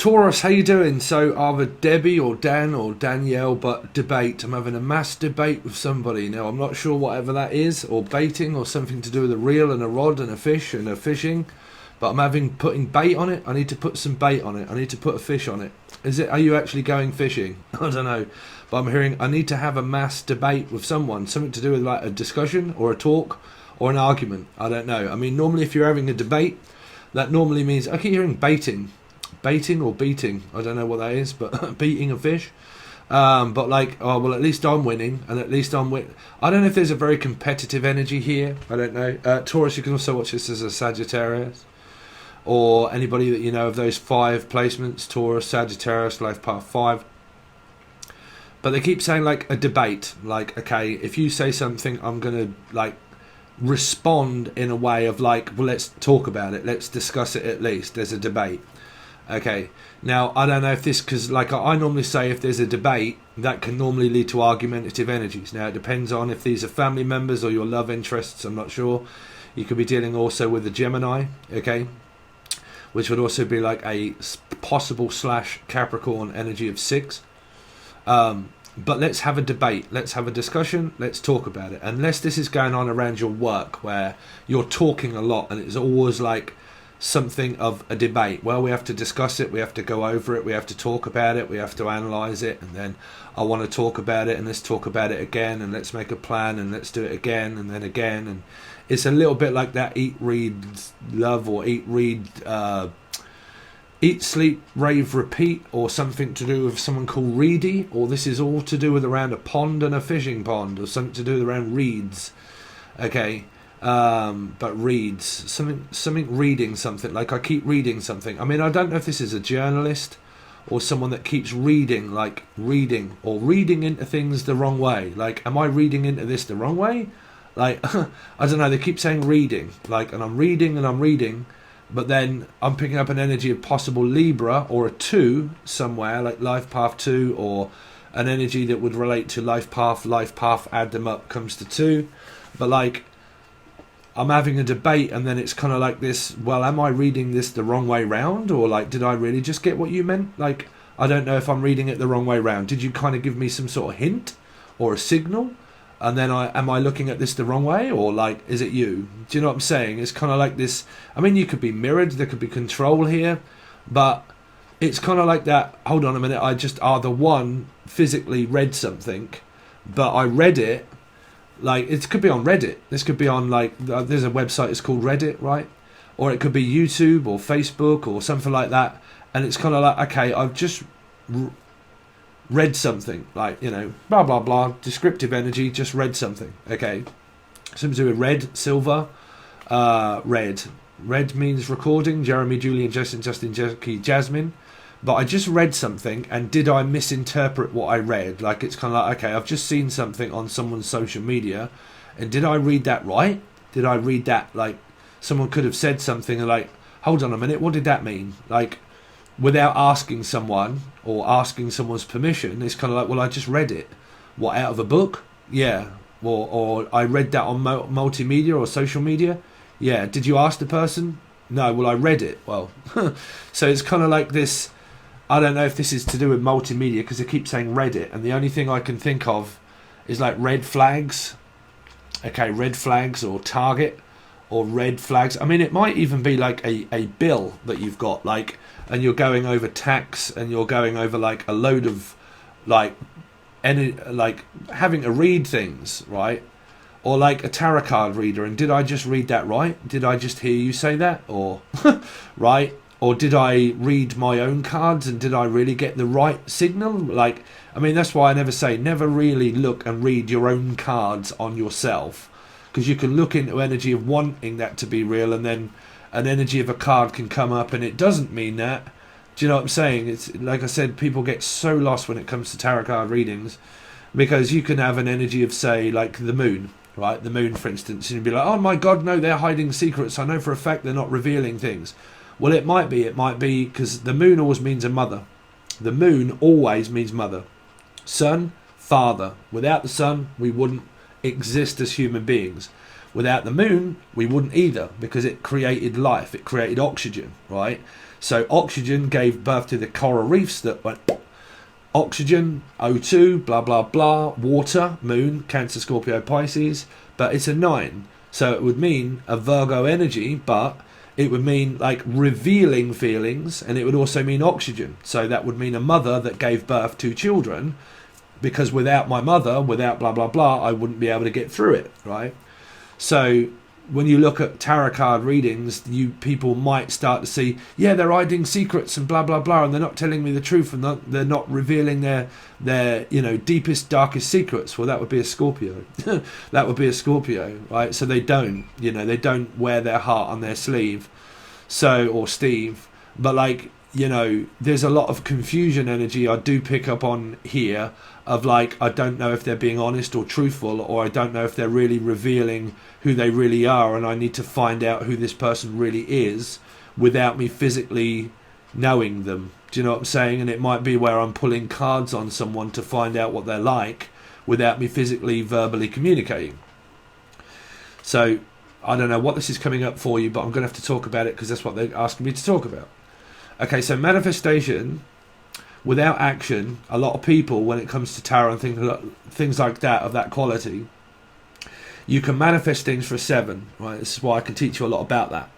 Taurus, how you doing? So either Debbie or Dan or Danielle, but debate. I'm having a mass debate with somebody. Now, I'm not sure whatever that is, or baiting, or something to do with a reel and a rod and a fish and a fishing. But I'm putting bait on it. I need to put some bait on it. I need to put a fish on it. Are you actually going fishing? I don't know. But I'm hearing I need to have a mass debate with someone. Something to do with like a discussion or a talk or an argument. I don't know. I mean, normally if you're having a debate, that normally means, I keep hearing baiting. Baiting or beating, I don't know what that is, but beating a fish. But like, oh well, at least I'm winning, and at least I don't know if there's a very competitive energy here. I don't know. Taurus, you can also watch this as a Sagittarius, or anybody that you know of those 5 placements: Taurus, Sagittarius, Life Path 5. But they keep saying like a debate, like, okay, if you say something, I'm gonna like respond in a way of like, well, let's talk about it, let's discuss it at least. There's a debate. Okay, now I don't know if this, because like I normally say, if there's a debate, that can normally lead to argumentative energies. Now it depends on if these are family members or your love interests. I'm not sure. You could be dealing also with a Gemini, okay, which would also be like a possible / Capricorn energy of 6. But let's have a debate, let's have a discussion, let's talk about it. Unless this is going on around your work where you're talking a lot and it's always like something of a debate. Well, we have to discuss it, we have to go over it, we have to talk about it, we have to analyze it, and then I want to talk about it, and let's talk about it again, and let's make a plan, and let's do it again, and then again. And it's a little bit like that eat, read, love, or eat, read, eat, sleep, rave, repeat, or something to do with someone called Reedy, or this is all to do with around a pond and a fishing pond, or something to do with around reeds. Okay. But reads something reading something, like I keep reading something. I mean, I don't know if this is a journalist or someone that keeps reading, like reading or reading into things the wrong way. Like, am I reading into this the wrong way? Like, I don't know, they keep saying reading, like, and I'm reading, but then I'm picking up an energy of possible Libra or a 2 somewhere, like Life Path 2, or an energy that would relate to Life Path, add them up, comes to 2. But like, I'm having a debate, and then it's kind of like this, well, am I reading this the wrong way round? Or like, did I really just get what you meant? Like, I don't know if I'm reading it the wrong way round. Did you kind of give me some sort of hint or a signal? And then am I looking at this the wrong way? Or like, is it you? Do you know what I'm saying? It's kind of like this. I mean, you could be mirrored, there could be control here, but it's kind of like that. Hold on a minute. I just either one physically read something, but I read it. Like, it could be on Reddit. This could be on, like, there's a website, it's called Reddit, right? Or it could be YouTube or Facebook or something like that. And it's kind of like, okay, I've just read something. Like, you know, blah, blah, blah. Descriptive energy, just read something. Okay. Something to do with red, silver, red. Red means recording. Jeremy, Julian, Justin, Jackie, Jasmine. But I just read something, and did I misinterpret what I read? Like, it's kind of like, okay, I've just seen something on someone's social media, and did I read that right? Did I read that, like, someone could have said something like, hold on a minute, what did that mean? Like, without asking someone, or asking someone's permission, it's kind of like, well, I just read it. What, out of a book? Yeah. Or I read that on multimedia or social media? Yeah. Did you ask the person? No, well, I read it. Well, so it's kind of like this. I don't know if this is to do with multimedia, because they keep saying Reddit, and the only thing I can think of is like red flags. Okay, red flags, or Target, or red flags. I mean, it might even be like a bill that you've got, like, and you're going over tax, and you're going over like a load of like having to read things, right? Or like a tarot card reader, and did I just read that right? Did I just hear you say that? Or right? Or did I read my own cards, and did I really get the right signal? Like, I mean, that's why I never really look and read your own cards on yourself, because you can look into energy of wanting that to be real, and then an energy of a card can come up and it doesn't mean that. Do you know what I'm saying? It's like I said, people get so lost when it comes to tarot card readings, because you can have an energy of, say, like the moon, right? The moon, for instance, and you'd be like, oh my God, no, they're hiding secrets. I know for a fact they're not revealing things. Well, it might be, because the moon always means a mother. The moon always means mother. Sun, father. Without the sun, we wouldn't exist as human beings. Without the moon, we wouldn't either, because it created life. It created oxygen, right? So oxygen gave birth to the coral reefs that went oxygen, O2, blah, blah, blah, water, moon, Cancer, Scorpio, Pisces, but it's a 9. So it would mean a Virgo energy, but it would mean like revealing feelings, and it would also mean oxygen. So that would mean a mother that gave birth to children, because without my mother, without blah, blah, blah, I wouldn't be able to get through it, right? So when you look at tarot card readings, people might start to see, yeah, they're hiding secrets and blah, blah, blah, and they're not telling me the truth, and they're not revealing their deepest, darkest secrets. Well, that would be a Scorpio. That would be a Scorpio, right? So they don't wear their heart on their sleeve. So, or Steve. But like, there's a lot of confusion energy I do pick up on here of like, I don't know if they're being honest or truthful, or I don't know if they're really revealing who they really are, and I need to find out who this person really is without me physically knowing them. Do you know what I'm saying? And it might be where I'm pulling cards on someone to find out what they're like without me physically, verbally communicating. So I don't know what this is coming up for you, but I'm going to have to talk about it because that's what they're asking me to talk about. Okay, so manifestation without action, a lot of people, when it comes to tarot and things like that, of that quality, you can manifest things for a 7, right? This is why I can teach you a lot about that.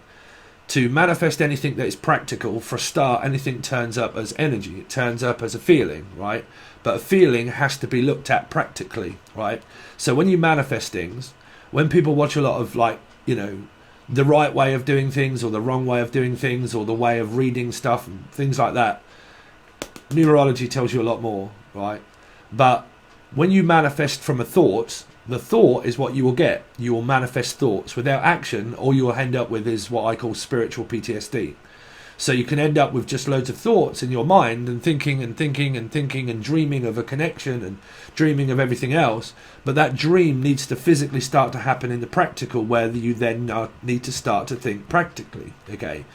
To manifest anything that is practical, for a start, anything turns up as energy. It turns up as a feeling, right? But a feeling has to be looked at practically, right? So when you manifest things, when people watch a lot of like, the right way of doing things or the wrong way of doing things or the way of reading stuff and things like that, numerology tells you a lot more, right? But when you manifest from a thought, the thought is what you will get. You will manifest thoughts. Without action, all you will end up with is what I call spiritual PTSD. So you can end up with just loads of thoughts in your mind and thinking and thinking and thinking and dreaming of a connection and dreaming of everything else. But that dream needs to physically start to happen in the practical, where you then need to start to think practically. Okay.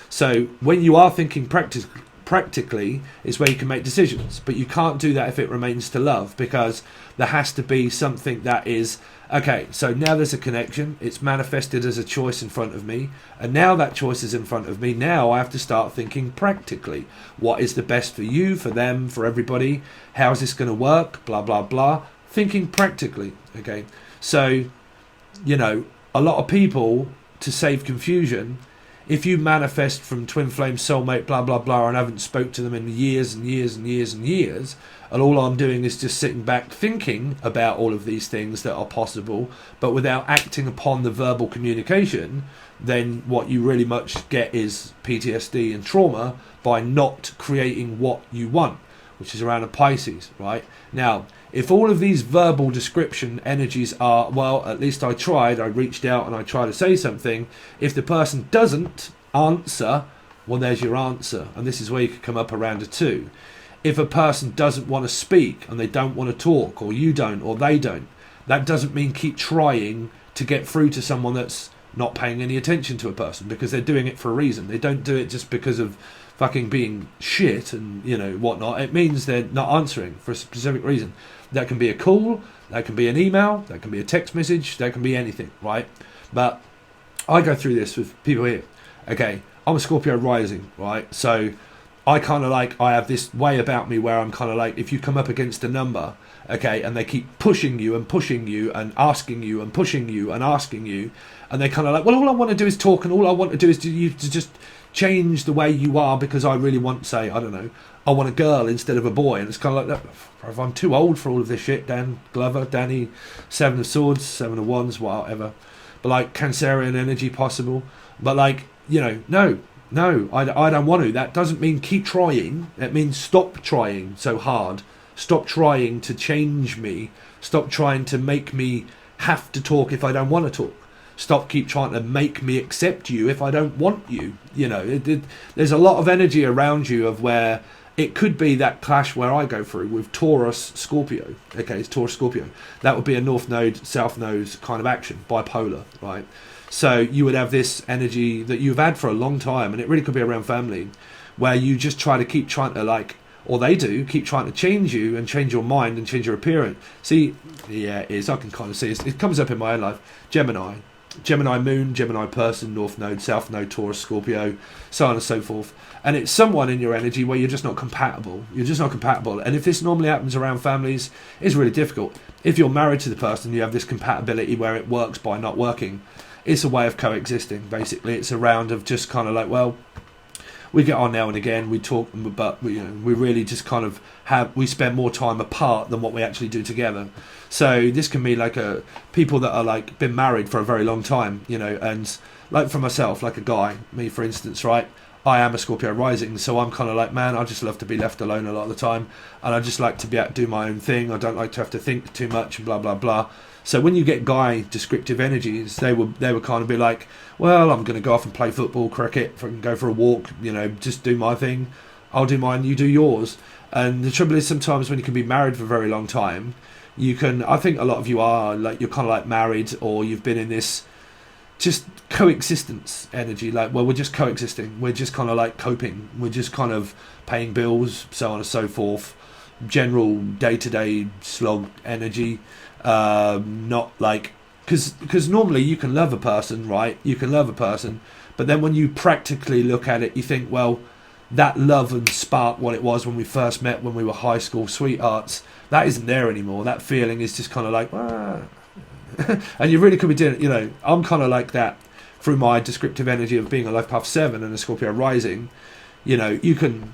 So when you are thinking practically is where you can make decisions, but you can't do that if it remains to love, because there has to be something that is okay. So now there's a connection, it's manifested as a choice in front of me, and now that choice is in front of me. Now I have to start thinking practically, what is the best for you, for them, for everybody, how is this going to work, blah blah blah, thinking practically. Okay, so a lot of people, to save confusion, if you manifest from twin flame, soulmate, blah, blah, blah, and haven't spoke to them in years and years and years and years, and all I'm doing is just sitting back thinking about all of these things that are possible, but without acting upon the verbal communication, then what you really much get is PTSD and trauma by not creating what you want, which is around a Pisces, right? Now, if all of these verbal description energies are, well, at least I tried, I reached out and I tried to say something. If the person doesn't answer, well, there's your answer. And this is where you could come up around a 2. If a person doesn't want to speak and they don't want to talk, or you don't, or they don't, that doesn't mean keep trying to get through to someone that's not paying any attention to a person, because they're doing it for a reason. They don't do it just because of fucking being shit and whatnot. It means they're not answering for a specific reason. That can be a call, that can be an email, that can be a text message, that can be anything, right? But I go through this with people here. Okay, I'm a Scorpio rising, right? So I have this way about me where I'm kind of like, if you come up against a number, okay, and they keep pushing you and asking you and pushing you and asking you, and they're kind of like, well, all I want to do is talk, and all I want to do is you to just change the way you are, because I really want, say, I don't know, I want a girl instead of a boy. And it's kind of like, if I'm too old for all of this shit, Dan Glover, Danny, 7 of Swords, 7 of Wands, whatever. But like Cancerian energy possible. But like, no, I don't want to. That doesn't mean keep trying. It means stop trying so hard. Stop trying to change me. Stop trying to make me have to talk if I don't want to talk. Keep trying to make me accept you if I don't want you. There's a lot of energy around you of where it could be that clash where I go through with Taurus, Scorpio. Okay, it's Taurus, Scorpio. That would be a north node, south node kind of action, bipolar, right? So you would have this energy that you've had for a long time, and it really could be around family, where you just keep trying to or they do, keep trying to change you and change your mind and change your appearance. See, yeah, it is. I can kind of see it. It comes up in my own life. Gemini. Gemini moon, Gemini person, North Node, South Node, Taurus, Scorpio, so on and so forth. And it's someone in your energy where you're just not compatible. You're just not compatible. And if this normally happens around families, it's really difficult. If you're married to the person, you have this compatibility where it works by not working. It's a way of coexisting, basically. It's a round of just kind of like, well, we get on now and again, we talk, but we really just kind of we spend more time apart than what we actually do together. So this can be like people that are like been married for a very long time, and like for myself, like a guy, me for instance, right? I am a Scorpio rising, so I'm kind of like, man, I just love to be left alone a lot of the time, and I just like to be able to do my own thing. I don't like to have to think too much and blah blah blah. So when you get guy descriptive energies, they would kind of be like, well, I'm going to go off and play football, cricket, go for a walk, just do my thing. I'll do mine, you do yours. And the trouble is sometimes when you can be married for a very long time, I think a lot of you are like, you're kind of like married, or you've been in this just coexistence energy, like, well, we're just coexisting, we're just kind of like coping, we're just kind of paying bills, so on and so forth, general day-to-day slog energy. Not like, because normally you can love a person, right? You can love a person, but then when you practically look at it, you think, well, that love and spark, what it was when we first met, when we were high school sweethearts, that isn't there anymore. That feeling is just kind of like, and you really could be doing it. I'm kind of like that through my descriptive energy of being a life path 7 and a Scorpio rising. You can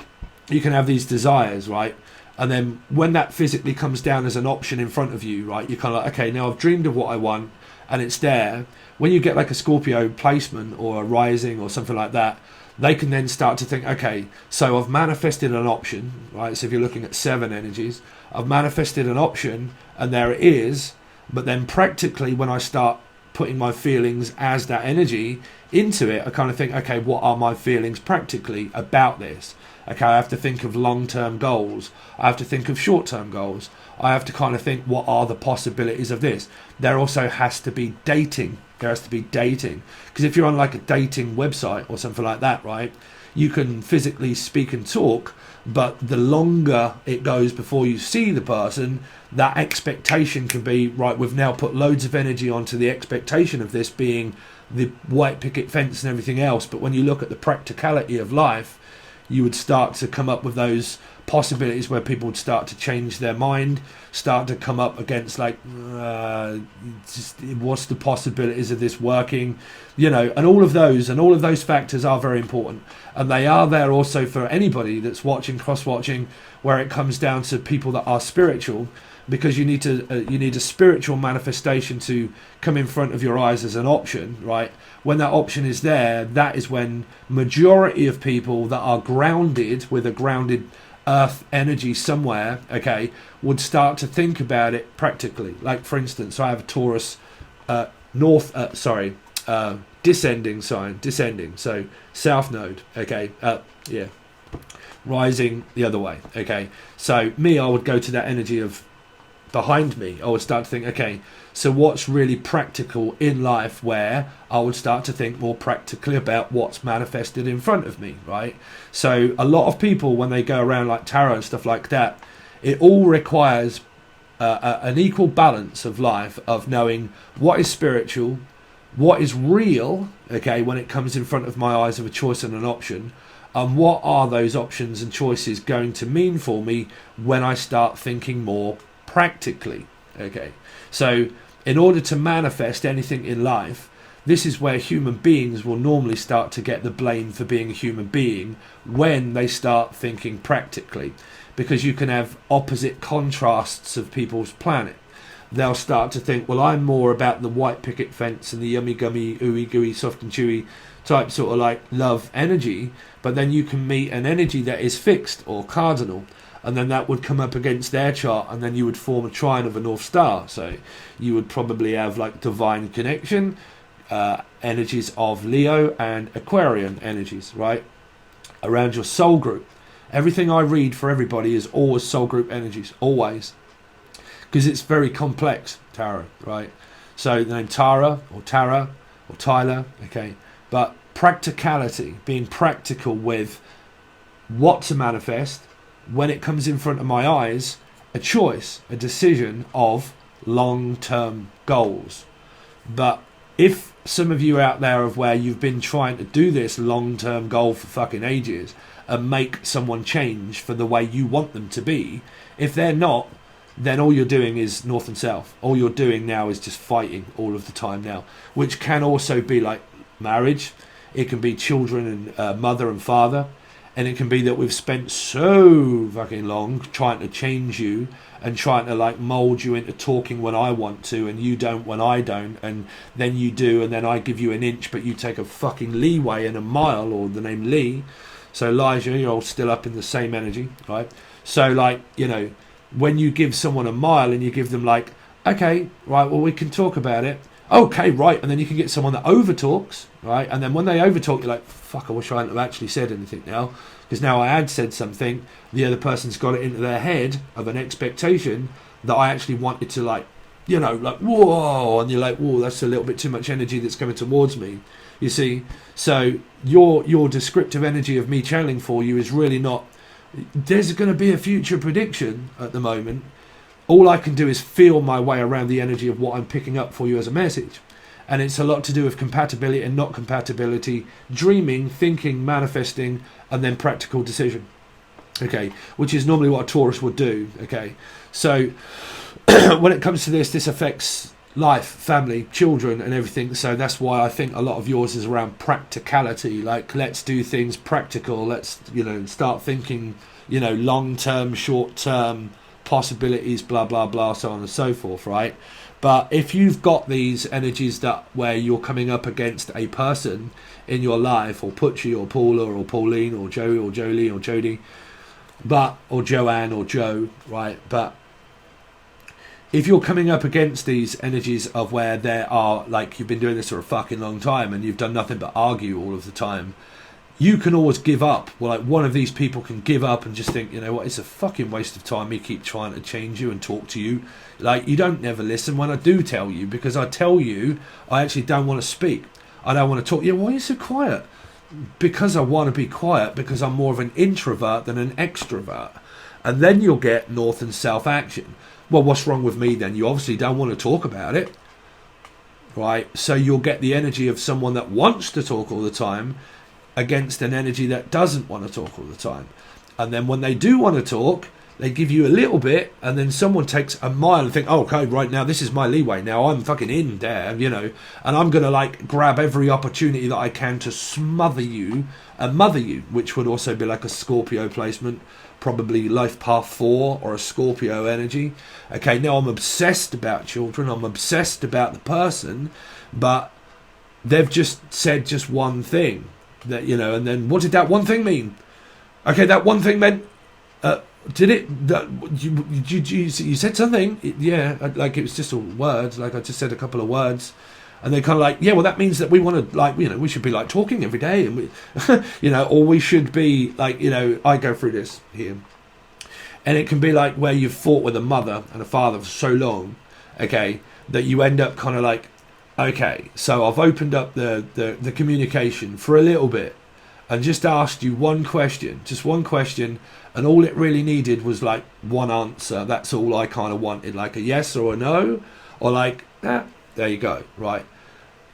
have these desires, right? And then when that physically comes down as an option in front of you, right, you're kind of like, okay, now I've dreamed of what I want and it's there. When you get like a Scorpio placement or a rising or something like that, they can then start to think, okay, so I've manifested an option, right? So if you're looking at 7 energies, I've manifested an option and there it is. But then practically when I start putting my feelings as that energy into it, I kind of think, okay, what are my feelings practically about this? Okay, I have to think of long-term goals. I have to think of short-term goals. I have to kind of think, what are the possibilities of this? There also has to be dating. There has to be dating. Because if you're on like a dating website or something like that, right, you can physically speak and talk, but the longer it goes before you see the person, that expectation can be, right, we've now put loads of energy onto the expectation of this being the white picket fence and everything else. But when you look at the practicality of life, you would start to come up with those possibilities where people would start to change their mind, start to come up against like, what's the possibilities of this working, and all of those factors are very important, and they are there also for anybody that's watching, cross-watching, where it comes down to people that are spiritual, because you need a spiritual manifestation to come in front of your eyes as an option, right? When that option is there, that is when majority of people that are grounded with a grounded earth energy somewhere, okay, would start to think about it practically. Like for instance, I have a Taurus descending sign, so south node, okay, rising the other way, okay. So I would go to that energy of behind me. I would start to think, okay, so what's really practical in life, where I would start to think more practically about what's manifested in front of me, right? So a lot of people, when they go around like tarot and stuff like that, it all requires an equal balance of life, of knowing what is spiritual, what is real, okay, when it comes in front of my eyes of a choice and an option, and what are those options and choices going to mean for me when I start thinking more practically, okay. So in order to manifest anything in life, this is where human beings will normally start to get the blame for being a human being, when they start thinking practically, because you can have opposite contrasts of people's planet. They'll start to think, well, I'm more about the white picket fence and the yummy gummy ooey gooey soft and chewy type sort of like love energy, but then you can meet an energy that is fixed or cardinal, and then that would come up against their chart, and then you would form a trine of a North Star. So you would probably have like divine connection, energies of Leo and Aquarian energies, right, around your soul group. Everything I read for everybody is always soul group energies, always, because it's very complex, tarot, right? So the name Tara or Tara or Tyler, okay, but practicality, being practical with what to manifest when it comes in front of my eyes, a choice, a decision of long-term goals. But if some of you out there of where you've been trying to do this long-term goal for fucking ages and make someone change for the way you want them to be, if they're not, then all you're doing is north and south. All you're doing now is just fighting all of the time now, which can also be like marriage. It can be children and mother and father. And it can be that we've spent so fucking long trying to change you and trying to like mold you into talking when I want to and you don't when I don't, and then you do, and then I give you an inch but you take a fucking leeway and a mile, or the name Lee. So Elijah, you're all still up in the same energy, right? So like, you know, when you give someone a mile and you give them like, okay, right, well we can talk about it. Okay, right, and then you can get someone that over talks, right? And then when they over talk, you're like, fuck, I wish I hadn't have actually said anything now, because now I had said something, the other person's got it into their head of an expectation that I actually wanted to, like, you know, like, whoa, and you're like, whoa, that's a little bit too much energy that's coming towards me, you see? So your descriptive energy of me channeling for you is really not, there's going to be a future prediction at the moment. All I can do is feel my way around the energy of what I'm picking up for you as a message. And it's a lot to do with compatibility and not compatibility, dreaming, thinking, manifesting, and then practical decision. Okay, which is normally what a Taurus would do. Okay, so when it comes to this affects life, family, children, and everything. So that's why I think a lot of yours is around practicality. Like, let's do things practical. Let's, you know, start thinking, you know, long-term, short-term possibilities, blah blah blah, so on and so forth, right? But if you've got these energies that where you're coming up against a person in your life, or Putchie or Paula or Pauline or Joey or Jolie or Jodie, but or Joanne or Joe, right? But if you're coming up against these energies of where there are, like, you've been doing this for a fucking long time and you've done nothing but argue all of the time, you can always give up. Well, like, one of these people can give up and just think, you know what, it's a fucking waste of time. Me keep trying to change you and talk to you. Like, you don't never listen when I do tell you, because I tell you I actually don't want to speak. I don't want to talk. Yeah, why are you so quiet? Because I want to be quiet, because I'm more of an introvert than an extrovert. And then you'll get north and south action. Well, what's wrong with me then? You obviously don't want to talk about it, right? So you'll get the energy of someone that wants to talk all the time against an energy that doesn't want to talk all the time. And then when they do want to talk, they give you a little bit, and then someone takes a mile and think, oh, okay, right, now this is my leeway, now I'm fucking in there, you know, and I'm going to like grab every opportunity that I can to smother you and mother you, which would also be like a Scorpio placement, probably life path 4 or a Scorpio energy. Okay, now I'm obsessed about children, I'm obsessed about the person, but they've just said just one thing. That, you know, and then what did that one thing mean? Okay, that one thing meant, did it, that, you said something, yeah, like it was just a word, like I just said a couple of words, and they kind of like, yeah, well that means that we want to, like, you know, we should be like talking every day, and we, you know, or we should be like, you know, I go through this here, and it can be like where you've fought with a mother and a father for so long, okay, that you end up kind of like, okay, so I've opened up the communication for a little bit and just asked you one question, and all it really needed was like one answer. That's all I kind of wanted, like a yes or a no, or like, there you go, right?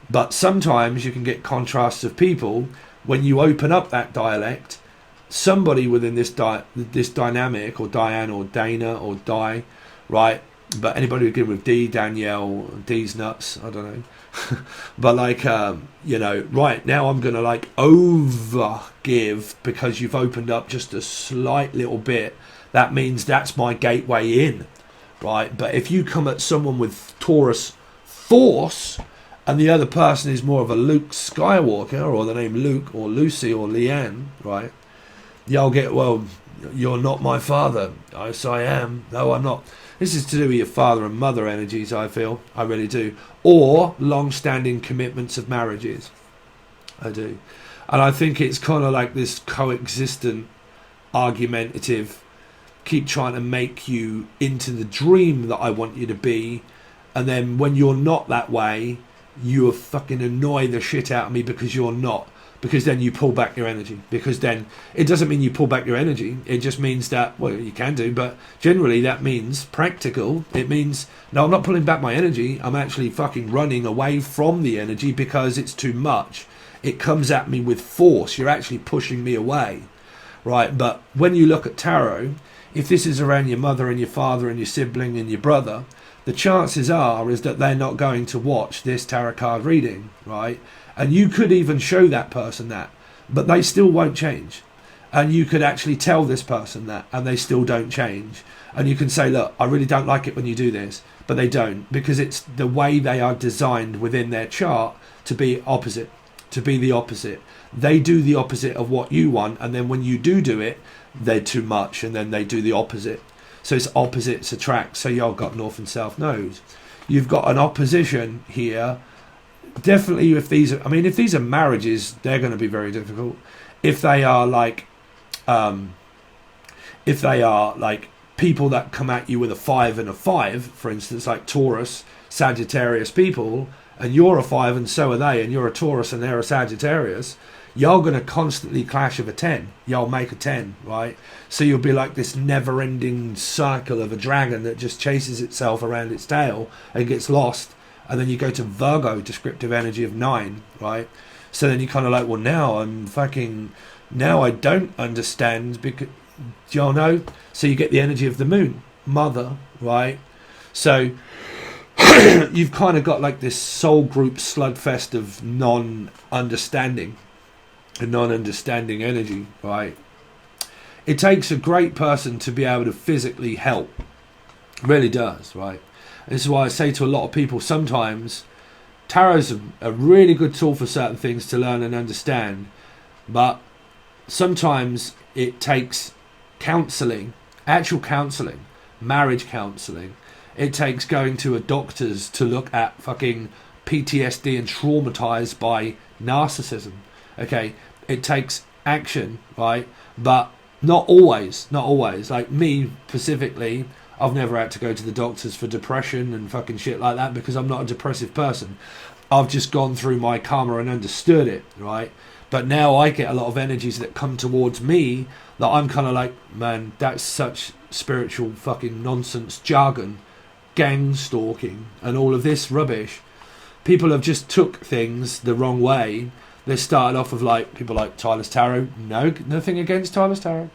But sometimes you can get contrasts of people when you open up that dialect. Somebody within this dynamic, or Diane or Dana or Di, right? But anybody who good with D, Danielle, D's nuts, I don't know. But like, you know, right now I'm going to like over give because you've opened up just a slight little bit. That means that's my gateway in, right? But if you come at someone with Taurus force and the other person is more of a Luke Skywalker, or the name Luke or Lucy or Leanne, right? You'll get, well, you're not my father. Yes, I am. No, I'm not. This is to do with your father and mother energies, I feel. I really do. Or long-standing commitments of marriages. I do. And I think it's kind of like this coexistent, argumentative, keep trying to make you into the dream that I want you to be. And then when you're not that way, you fucking annoy the shit out of me because you're not. because then you pull back your energy. Because then it doesn't mean you pull back your energy. It just means that, well, you can do, but generally that means practical. It means, no, I'm not pulling back my energy. I'm actually fucking running away from the energy because it's too much. It comes at me with force. You're actually pushing me away, right? But when you look at tarot, if this is around your mother and your father and your sibling and your brother, the chances are is that they're not going to watch this tarot card reading, right? And you could even show that person that, but they still won't change. And you could actually tell this person that, and they still don't change. And you can say, look, I really don't like it when you do this, but they don't, because it's the way they are designed within their chart to be opposite, to be the opposite. They do the opposite of what you want, and then when you do it, they're too much, and then they do the opposite. So it's opposites attract. So you've got north and south nodes. You've got an opposition here. Definitely, if these are marriages, they're going to be very difficult. If they are like people that come at you with a 5 and a 5, for instance, like Taurus, Sagittarius people, and you're a 5 and so are they, and you're a Taurus and they're a Sagittarius, you're going to constantly clash of a 10. You'll make a 10, right? So you'll be like this never-ending cycle of a dragon that just chases itself around its tail and gets lost. And then you go to Virgo, descriptive energy of 9, right? So then you're kind of like, well, now I don't understand, because, do y'all know? So you get the energy of the moon, mother, right? So you've kind of got like this soul group slugfest of non-understanding, a non-understanding energy, right? It takes a great person to be able to physically help. It really does, right? This is why I say to a lot of people, sometimes tarot's a really good tool for certain things to learn and understand, but sometimes it takes counselling, actual counselling, marriage counselling. It takes going to a doctor's to look at fucking PTSD and traumatized by narcissism. Okay, it takes action, right? But not always. Like me specifically, I've never had to go to the doctors for depression and fucking shit like that because I'm not a depressive person. I've just gone through my karma and understood it, right? But now I get a lot of energies that come towards me that I'm kind of like, man, that's such spiritual fucking nonsense jargon, gang stalking and all of this rubbish. People have just took things the wrong way. They started off with like people like Tyler's Tarot. No, nothing against Tyler's Tarot.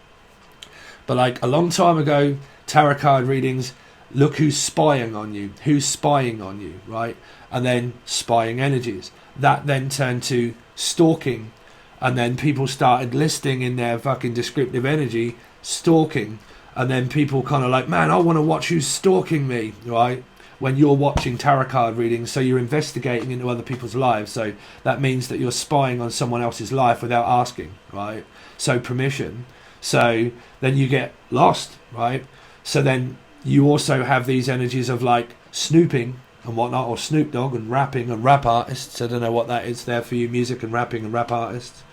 But like a long time ago, tarot card readings, look who's spying on you. Who's spying on you, right? And then spying energies. That then turned to stalking. And then people started listing in their fucking descriptive energy, stalking. And then people kind of like, man, I want to watch who's stalking me, right? When you're watching tarot card readings, so you're investigating into other people's lives. So that means that you're spying on someone else's life without asking, right? So permission. So then you get lost, right? So then you also have these energies of like snooping and whatnot, or Snoop Dogg and rapping and rap artists. I don't know what that is there for you, music and rapping and rap artists.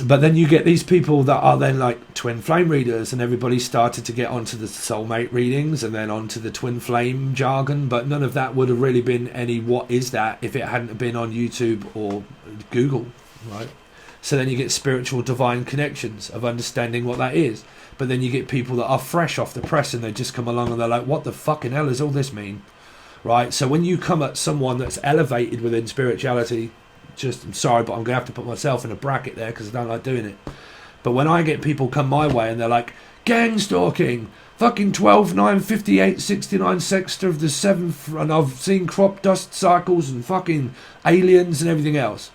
But then you get these people that are then like twin flame readers, and everybody started to get onto the soulmate readings and then onto the twin flame jargon, but none of that would have really been any what is that if it hadn't been on YouTube or Google, right? So then you get spiritual divine connections of understanding what that is. But then you get people that are fresh off the press and they just come along and they're like, what the fucking hell does all this mean? Right? So when you come at someone that's elevated within spirituality, I'm sorry, but I'm going to have to put myself in a bracket there because I don't like doing it. But when I get people come my way and they're like, gang stalking, fucking 12, 9, 58, 69 sexta of the 7th, and I've seen crop dust cycles and fucking aliens and everything else.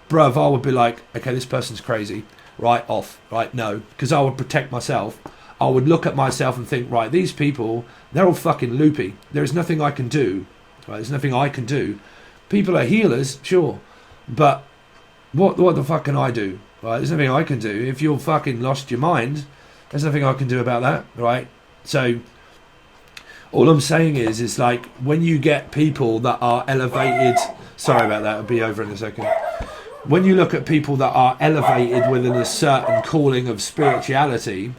Bruv, I would be like, okay, this person's crazy. Right, off. Right, no. Because I would protect myself. I would look at myself and think, right, these people, they're all fucking loopy. There is nothing I can do. Right, there's nothing I can do. People are healers, sure. But what the fuck can I do? Right, there's nothing I can do. If you're fucking lost your mind, there's nothing I can do about that, right? So all I'm saying is like when you get people that are elevated, sorry about that, I'll be over in a second. When you look at people that are elevated within a certain calling of spirituality,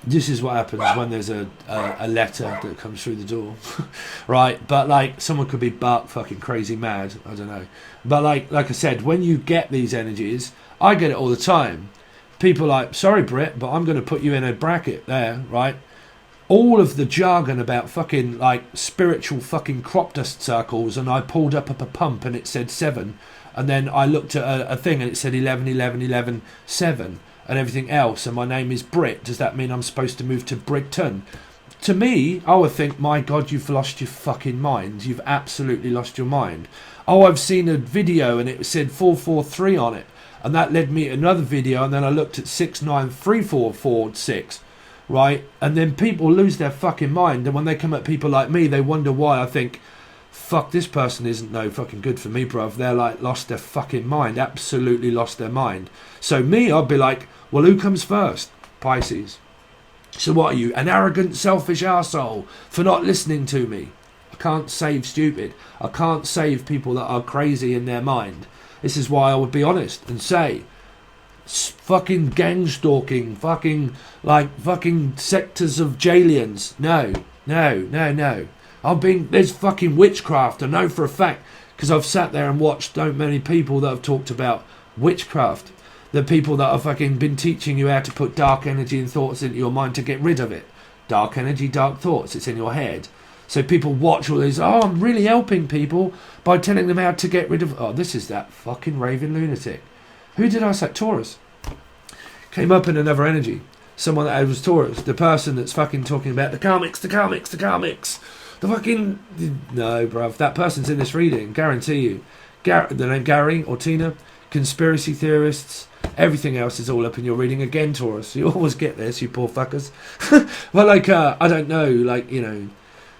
this is what happens when there's a letter that comes through the door. Right? But like, someone could be butt fucking crazy mad, I don't know. But like I said, when you get these energies, I get it all the time. People like, sorry Brit, but I'm going to put you in a bracket there, right? All of the jargon about fucking like spiritual fucking crop dust circles, and I pulled up a pump and it said 7, and then I looked at a thing and it said 11, 11, 11, 7, and everything else, and my name is Brit. Does that mean I'm supposed to move to Britain? To me, I would think, my God, you've lost your fucking mind. You've absolutely lost your mind. Oh, I've seen a video and it said 443 on it, and that led me to another video, and then I looked at 693446, right? And then people lose their fucking mind, and when they come at people like me, they wonder why. I think, fuck, this person isn't no fucking good for me, bruv. They're like lost their fucking mind, absolutely lost their mind. So me, I'd be like, well, who comes first? Pisces. So what are you, an arrogant, selfish arsehole for not listening to me? I can't save stupid. I can't save people that are crazy in their mind. This is why I would be honest and say, fucking gang stalking, fucking sectors of jailians. No. There's fucking witchcraft. I know for a fact, because I've sat there and watched so many people that have talked about witchcraft. The people that have fucking been teaching you how to put dark energy and thoughts into your mind to get rid of it. Dark energy, dark thoughts, it's in your head. So people watch all these, oh, I'm really helping people by telling them how to get rid of... Oh, this is that fucking raving lunatic. Who did I say? Taurus. Came up in another energy. Someone that was Taurus. The person that's fucking talking about the karmics. The fucking... No, bruv. That person's in this reading. Guarantee you. The name Gary or Tina. Conspiracy theorists. Everything else is all up in your reading again, Taurus. You always get this, you poor fuckers. Well, like, I don't know, like, you know...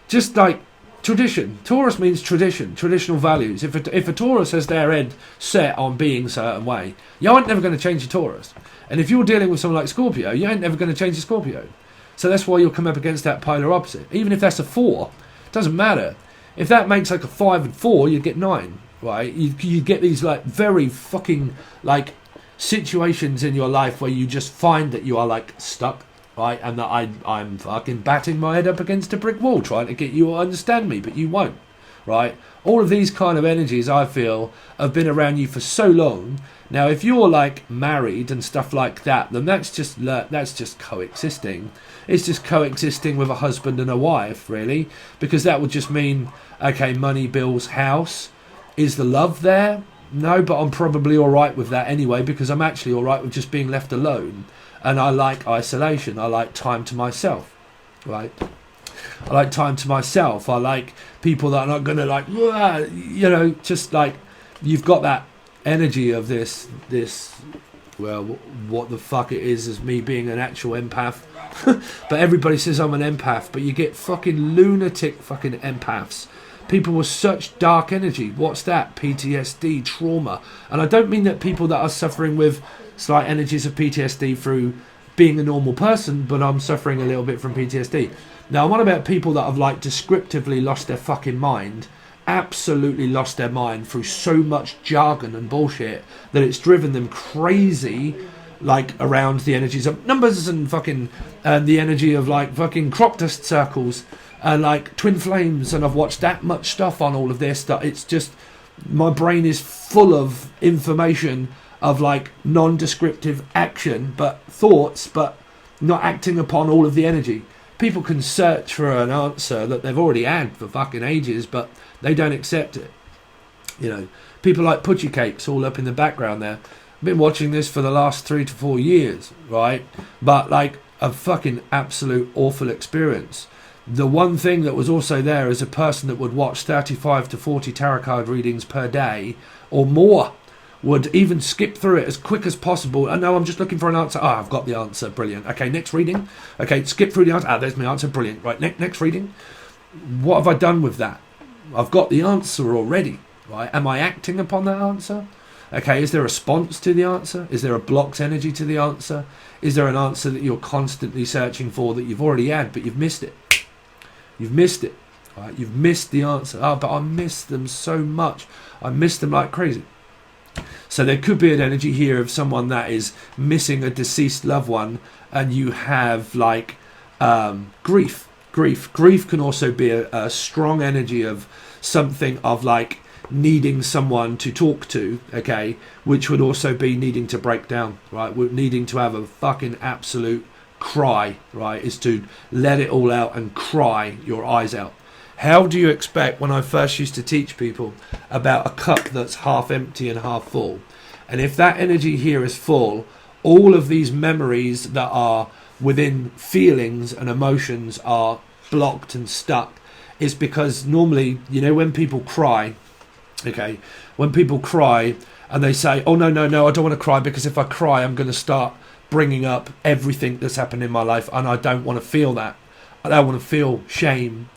Just like tradition. Taurus means tradition, traditional values. If a Taurus has their head set on being a certain way, you ain't never going to change your Taurus. And if you're dealing with someone like Scorpio, you ain't never going to change your Scorpio. So that's why you'll come up against that polar opposite. Even if that's a 4, doesn't matter. If that makes like a 5 and 4, you'd get 9, right? You get these like very fucking like situations in your life where you just find that you are like stuck. Right, and that I'm fucking batting my head up against a brick wall trying to get you to understand me, but you won't. Right? All of these kind of energies, I feel, have been around you for so long. Now, if you're like married and stuff like that, then that's just coexisting. It's just coexisting with a husband and a wife, really, because that would just mean, okay, money, bills, house. Is the love there? No, but I'm probably all right with that anyway, because I'm actually all right with just being left alone. And I like isolation. I like time to myself, right? I like time to myself. I like people that are not going to like, you know, just like you've got that energy of this, well, what the fuck it is me being an actual empath. But everybody says I'm an empath, but you get fucking lunatic fucking empaths. People with such dark energy. What's that? PTSD, trauma. And I don't mean that people that are suffering with slight energies of PTSD through being a normal person, but I'm suffering a little bit from PTSD. Now, I'm on about people that have like descriptively lost their fucking mind, absolutely lost their mind through so much jargon and bullshit that it's driven them crazy, like around the energies of numbers and fucking the energy of like fucking crop dust circles and like twin flames. And I've watched that much stuff on all of this that it's just, my brain is full of information of like non-descriptive action, but thoughts, but not acting upon all of the energy. People can search for an answer that they've already had for fucking ages, but they don't accept it. You know, people like Putty Cakes all up in the background there. I've been watching this for the last 3 to 4 years, right? But like a fucking absolute awful experience. The one thing that was also there is a person that would watch 35 to 40 tarot card readings per day or more. Would even skip through it as quick as possible. I know, I'm just looking for an answer. Oh, I've got the answer. Brilliant. Okay, next reading. Okay, skip through the answer. Ah, there's my answer. Brilliant. Right, next reading. What have I done with that? I've got the answer already. Right? Am I acting upon that answer? Okay, is there a response to the answer? Is there a blocked energy to the answer? Is there an answer that you're constantly searching for that you've already had, but you've missed it? You've missed it. Right? You've missed the answer. Oh, but I miss them so much. I miss them like crazy. So there could be an energy here of someone that is missing a deceased loved one, and you have like grief. Grief can also be a strong energy of something of like needing someone to talk to, okay, which would also be needing to break down, right? We're needing to have a fucking absolute cry, right? Is to let it all out and cry your eyes out. How do you expect, when I first used to teach people about a cup that's half empty and half full, and if that energy here is full, all of these memories that are within feelings and emotions are blocked and stuck, is because normally, you know, when people cry, okay, when people cry and they say, oh no, I don't want to cry, because if I cry I'm going to start bringing up everything that's happened in my life, and I don't want to feel that. I don't want to feel shame.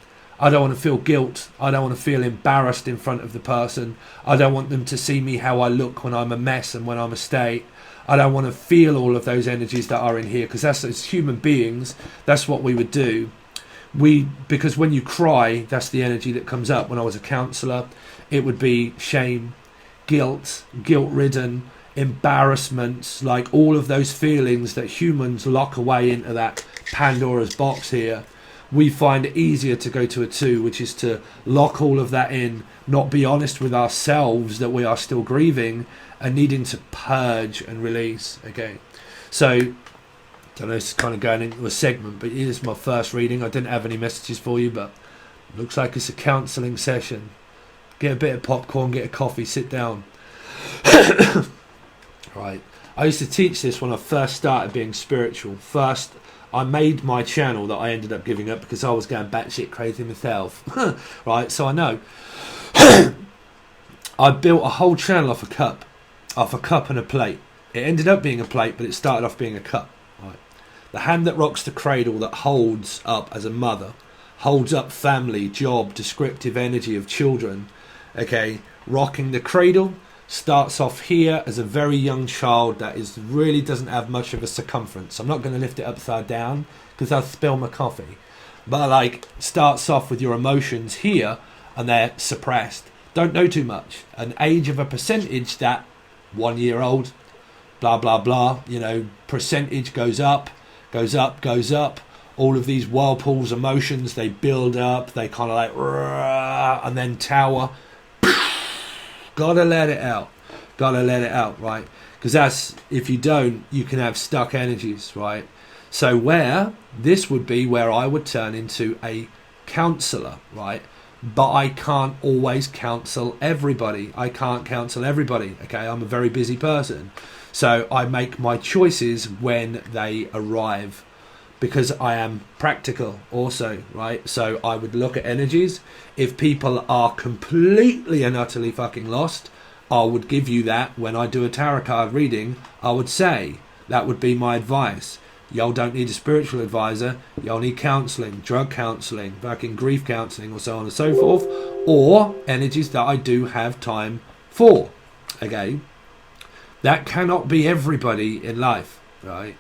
I don't want to feel guilt. I don't want to feel embarrassed in front of the person. I don't want them to see me how I look when I'm a mess and when I'm a state. I don't want to feel all of those energies that are in here, because that's, as human beings, that's what we would do. Because when you cry, that's the energy that comes up. When I was a counsellor, it would be shame, guilt-ridden, embarrassment, like all of those feelings that humans lock away into that Pandora's box here. We find it easier to go to a 2, which is to lock all of that in, not be honest with ourselves that we are still grieving and needing to purge and release. Okay, so I don't know, it's kind of going into a segment, but it is my first reading. I didn't have any messages for you, but it looks like it's a counselling session. Get a bit of popcorn, get a coffee, sit down. Right, I used to teach this when I first started being spiritual. First, I made my channel that I ended up giving up because I was going batshit crazy myself. Right, so I know. I built a whole channel off a cup and a plate. It ended up being a plate, but it started off being a cup. Right, the hand that rocks the cradle, that holds up as a mother, holds up family, job, descriptive energy of children. Okay, rocking the cradle starts off here as a very young child that really doesn't have much of a circumference. I'm not going to lift it upside down because I'll spill my coffee. But like, starts off with your emotions here and they're suppressed. Don't know too much. An age of a percentage, that 1 year old, blah, blah, blah, you know, percentage goes up. All of these whirlpools, emotions, they build up, they kind of like, and then tower. Gotta let it out, right? Because that's, if you don't, you can have stuck energies, right? So where this would be where I would turn into a counsellor, right? But I can't always counsel everybody. Okay, I'm a very busy person, so I make my choices when they arrive, because I am practical also, right? So I would look at energies. If people are completely and utterly fucking lost, I would give you that. When I do a tarot card reading, I would say, that would be my advice. Y'all don't need a spiritual advisor. Y'all need counselling, drug counselling, fucking grief counselling, or so on and so forth. Or energies that I do have time for, okay? That cannot be everybody in life, right?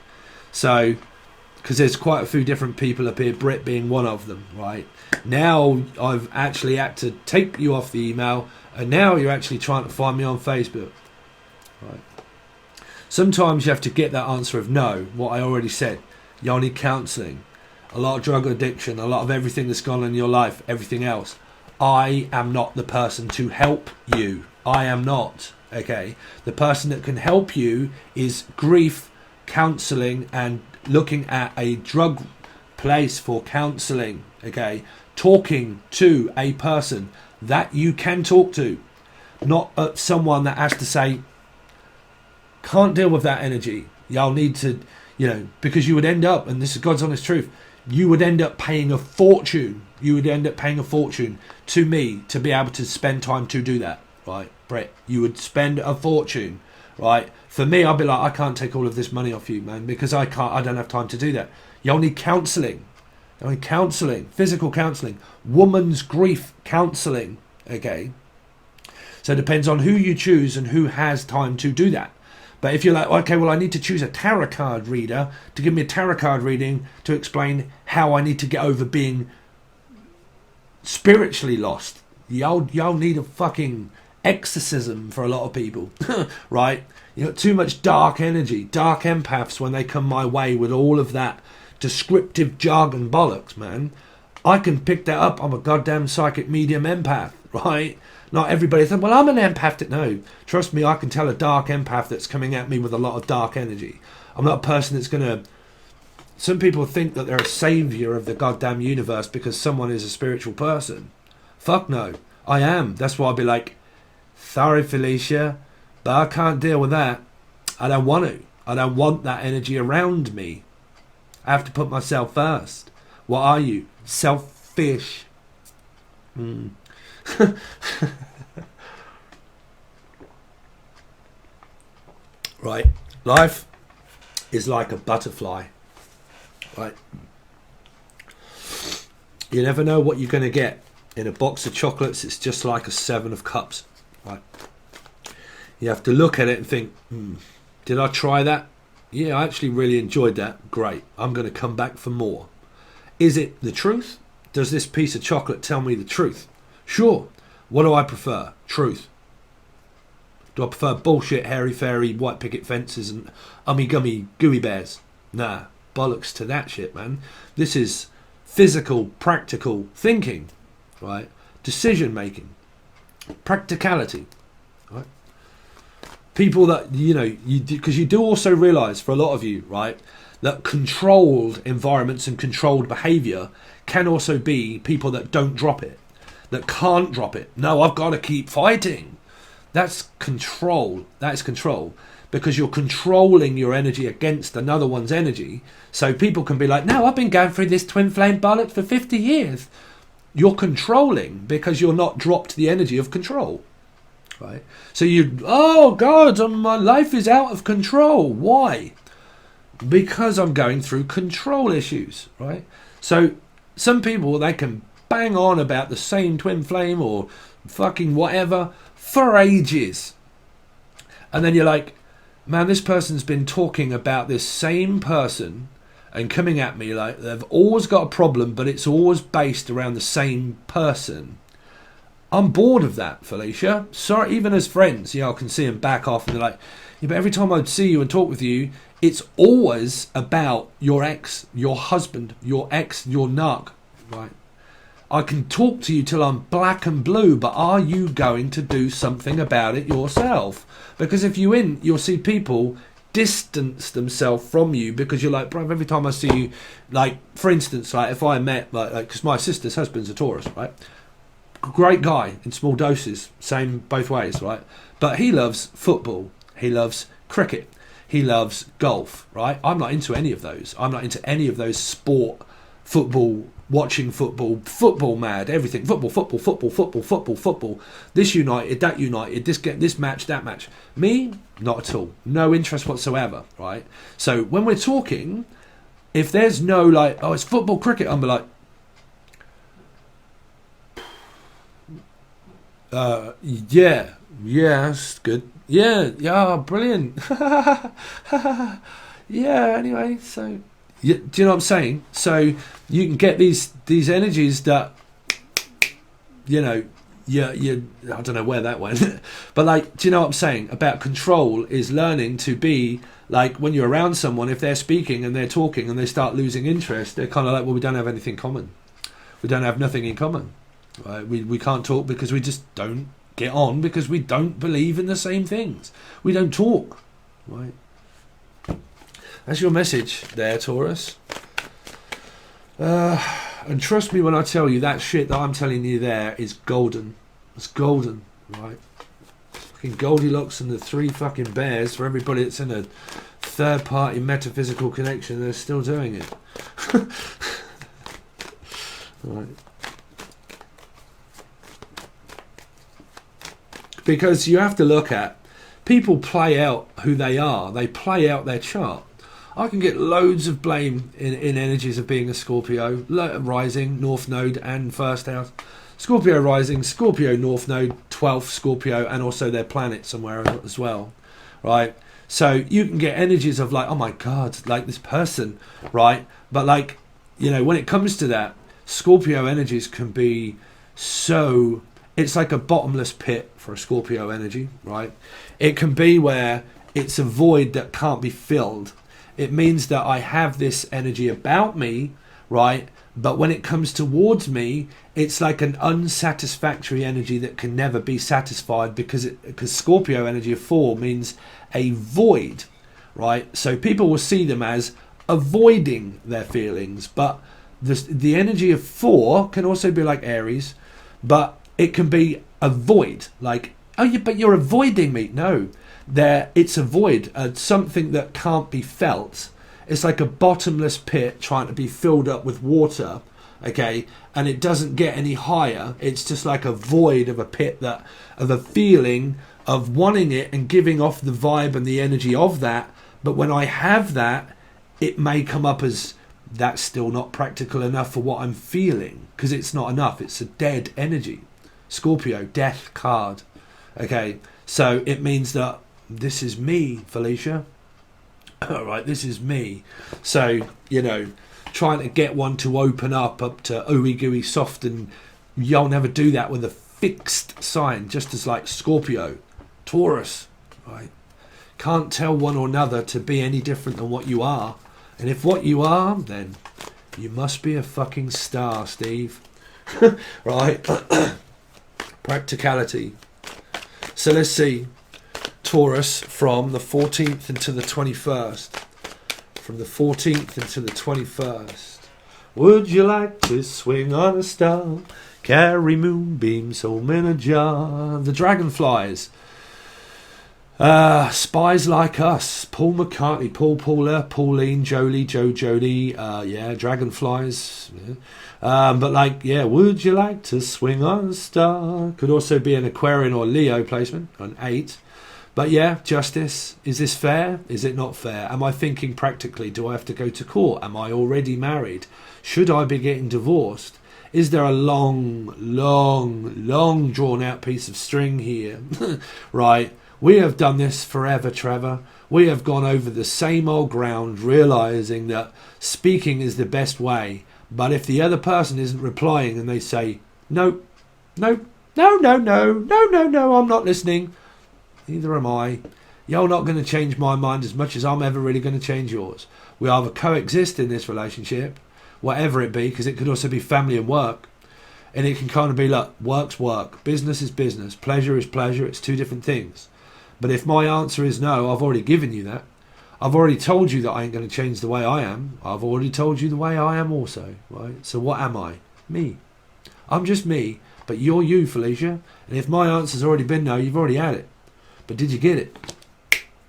So, because there's quite a few different people up here, Brit being one of them, right? Now I've actually had to take you off the email, and now you're actually trying to find me on Facebook, right? Sometimes you have to get that answer of no, what I already said. You need counselling, a lot of drug addiction, a lot of everything that's gone on in your life, everything else. I am not the person to help you. I am not, okay? The person that can help you is grief counselling and looking at a drug place for counselling, okay? Talking to a person that you can talk to, not someone that has to say, can't deal with that energy. Y'all need to, you know, because you would end up, and this is God's honest truth, you would end up paying a fortune. You would end up paying a fortune to me to be able to spend time to do that, right, Brett? You would spend a fortune, right? For me, I'd be like, I can't take all of this money off you, man, because I don't have time to do that. Y'all need counselling. Y'all need counselling, physical counselling, woman's grief counselling, okay? So it depends on who you choose and who has time to do that. But if you're like, okay, well, I need to choose a tarot card reader to give me a tarot card reading to explain how I need to get over being spiritually lost. Y'all need a fucking exorcism for a lot of people, right? You got too much dark energy, dark empaths when they come my way with all of that descriptive jargon bollocks, man. I can pick that up. I'm a goddamn psychic medium empath, right? Not everybody thinks, well, I'm an empath. No, trust me, I can tell a dark empath that's coming at me with a lot of dark energy. I'm not a person that's going to... Some people think that they're a saviour of the goddamn universe because someone is a spiritual person. Fuck no. I am. That's why I'll be like, sorry, Felicia, but I can't deal with that. I don't want to. I don't want that energy around me. I have to put myself first. What are you? Selfish. Right. Life is like a butterfly. Right. You never know what you're going to get. In a box of chocolates, it's just like a 7 of cups. Right. You have to look at it and think, did I try that? Yeah, I actually really enjoyed that. Great. I'm going to come back for more. Is it the truth? Does this piece of chocolate tell me the truth? Sure. What do I prefer? Truth. Do I prefer bullshit, hairy fairy, white picket fences and ummy gummy gooey bears? Nah. Bollocks to that shit, man. This is physical, practical thinking, right? Decision making, practicality, right? People that, you know, because you do also realise, for a lot of you, right, that controlled environments and controlled behaviour can also be people that don't drop it, that can't drop it. No, I've got to keep fighting. That's control. That's control. Because you're controlling your energy against another one's energy. So people can be like, no, I've been going through this twin flame bollocks for 50 years. You're controlling because you're not dropped the energy of control. Right? So oh God, my life is out of control. Why? Because I'm going through control issues. Right? So some people, they can bang on about the same twin flame or fucking whatever for ages. And then you're like, man, this person's been talking about this same person and coming at me like they've always got a problem, but it's always based around the same person. I'm bored of that, Felicia. Sorry, even as friends, I can see them back off and they're like, yeah, but every time I'd see you and talk with you, it's always about your ex, your husband, your ex, your narc, right? I can talk to you till I'm black and blue, but are you going to do something about it yourself? Because if you'll see people distance themselves from you because you're like, bro, every time I see you, like, for instance, like if I met, like, because my sister's husband's a Taurus, right? Great guy in small doses, same both ways, right? But he loves football, he loves cricket, he loves golf, right? I'm not into any of those. I'm not into any of those sport, football, watching football mad, everything, football, this united, that united, this match, that match. Me, not at all, no interest whatsoever, right? So when we're talking, if there's no like, oh, it's football, cricket, I'm like, yeah, that's good, yeah, brilliant, yeah. Anyway, so. Do you know what I'm saying? So you can get these energies that, you I don't know where that went, but like, do you know what I'm saying about control is learning to be like, when you're around someone, if they're speaking and they're talking and they start losing interest, they're kind of like, well, we don't have anything common. We don't have nothing in common. Right? We can't talk because we just don't get on because we don't believe in the same things. We don't talk, right? That's your message there, Taurus. And trust me when I tell you that shit that I'm telling you there is golden. It's golden, right? Fucking Goldilocks and the 3 fucking bears for everybody that's in a third-party metaphysical connection. They're still doing it. Right. Because you have to look at, people play out who they are. They play out their chart. I can get loads of blame in energies of being a Scorpio, rising, North Node and first house. Scorpio rising, Scorpio North Node, 12th Scorpio, and also their planet somewhere as well, right? So you can get energies of like, oh my God, like this person, right? But like, when it comes to that, Scorpio energies can be so it's like a bottomless pit for a Scorpio energy, right? It can be where it's a void that can't be filled. It means that I have this energy about me, right? But when it comes towards me, it's like an unsatisfactory energy that can never be satisfied, because Scorpio energy of 4 means a void, right? So people will see them as avoiding their feelings, but the energy of 4 can also be like Aries, but it can be a void, like, oh, but you're avoiding me. No, it's a void, something that can't be felt. It's like a bottomless pit trying to be filled up with water, okay, and it doesn't get any higher. It's just like a void of a pit, of a feeling of wanting it and giving off the vibe and the energy of that. But when I have that, it may come up as, that's still not practical enough for what I'm feeling, because it's not enough. It's a dead energy. Scorpio, death card. Okay, so it means that this is me, Felicia. All right, this is me. So, trying to get one to open up to ooey gooey soft, and you'll never do that with a fixed sign, just as like Scorpio, Taurus, right? Can't tell one or another to be any different than what you are. And if what you are, then you must be a fucking star, Steve. Right? Practicality. So let's see. Taurus from the 14th into the 21st. From the 14th into the 21st. Would you like to swing on a star? Carry moonbeams home in a jar. The dragonflies. Spies Like Us. Paul McCartney, Paula, Pauline, Jolie, Joe Jodie. Dragonflies. Yeah. Would you like to swing on a star? Could also be an Aquarian or Leo placement, an 8. But yeah, justice. Is this fair? Is it not fair? Am I thinking practically? Do I have to go to court? Am I already married? Should I be getting divorced? Is there a long drawn out piece of string here? Right. We have done this forever, Trevor. We have gone over the same old ground, realising that speaking is the best way. But if the other person isn't replying and they say, no, I'm not listening, neither am I. You're not going to change my mind as much as I'm ever really going to change yours. We either coexist in this relationship, whatever it be, because it could also be family and work. And it can kind of be like, work's work, business is business, pleasure is pleasure. It's two different things. But if my answer is no, I've already given you that. I've already told you that I ain't going to change the way I am. I've already told you the way I am also, right? So what am I? Me. I'm just me, but you're you, Felicia. And if my answer's already been no, you've already had it. But did you get it?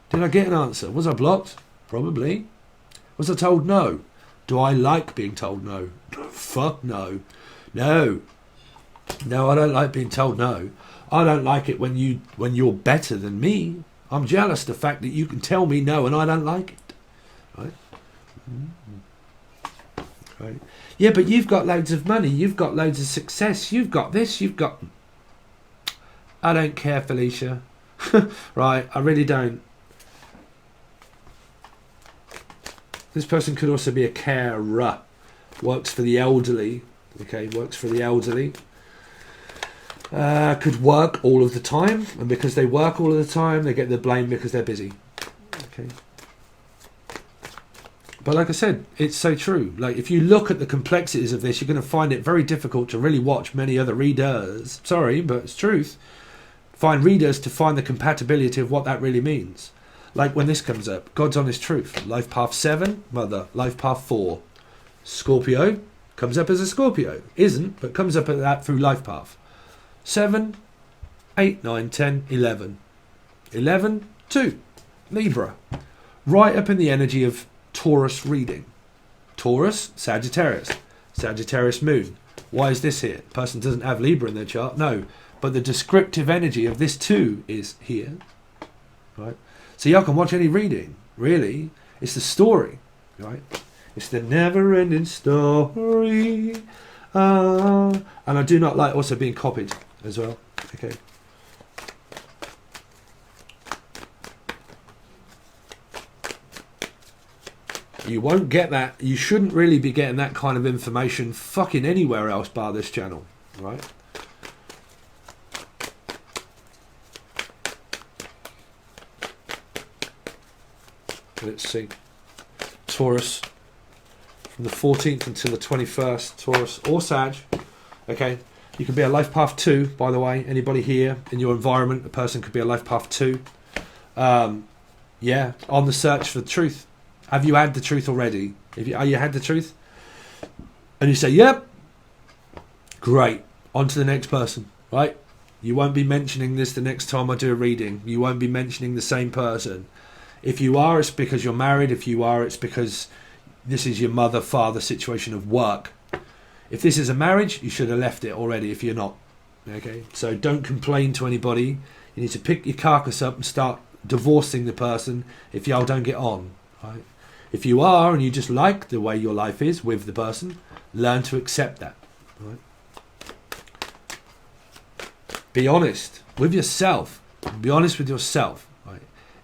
Did I get an answer? Was I blocked? Probably. Was I told no? Do I like being told no? Fuck no. No, I don't like being told no. I don't like it when you're better than me. I'm jealous the fact that you can tell me no and I don't like it. Right? Mm-hmm. Right. Yeah, but you've got loads of money. You've got loads of success. You've got this. You've got... I don't care, Felicia. Right? I really don't. This person could also be a carer. Works for the elderly. Okay, works for the elderly. Could work all of the time, and because they work all of the time, they get the blame because they're busy. Okay. But like I said, it's so true. Like, if you look at the complexities of this, you're going to find it very difficult to really watch many other readers. Sorry, but it's truth. Find readers to find the compatibility of what that really means. Like when this comes up, God's honest truth. Life path 7, mother. Life path 4, Scorpio. Comes up as a Scorpio. Isn't, but comes up at that through life path. 7, 8, 9, 10, 11. 11, 2. Libra. Right up in the energy of Taurus reading. Taurus, Sagittarius. Sagittarius moon. Why is this here? Person doesn't have Libra in their chart. No. But the descriptive energy of this too is here. Right? So y'all can watch any reading. Really. It's the story. Right? It's the never-ending story. And I do not like also being copied as well. Okay. You won't get that. You shouldn't really be getting that kind of information fucking anywhere else bar this channel. Right? Let's see. Taurus. From the 14th until the 21st. Taurus or Sag. Okay. You could be a life path 2, by the way. Anybody here in your environment, a person could be a life path 2. Yeah, on the search for the truth. Have you had the truth already? Are you had the truth? And you say, yep. Great. On to the next person, right? You won't be mentioning this the next time I do a reading. You won't be mentioning the same person. If you are, it's because you're married. If you are, it's because this is your mother-father situation of work. If this is a marriage, you should have left it already if you're not. Okay? So don't complain to anybody. You need to pick your carcass up and start divorcing the person if y'all don't get on. Right? If you are and you just like the way your life is with the person, learn to accept that. Right? Be honest with yourself. Be honest with yourself. Right?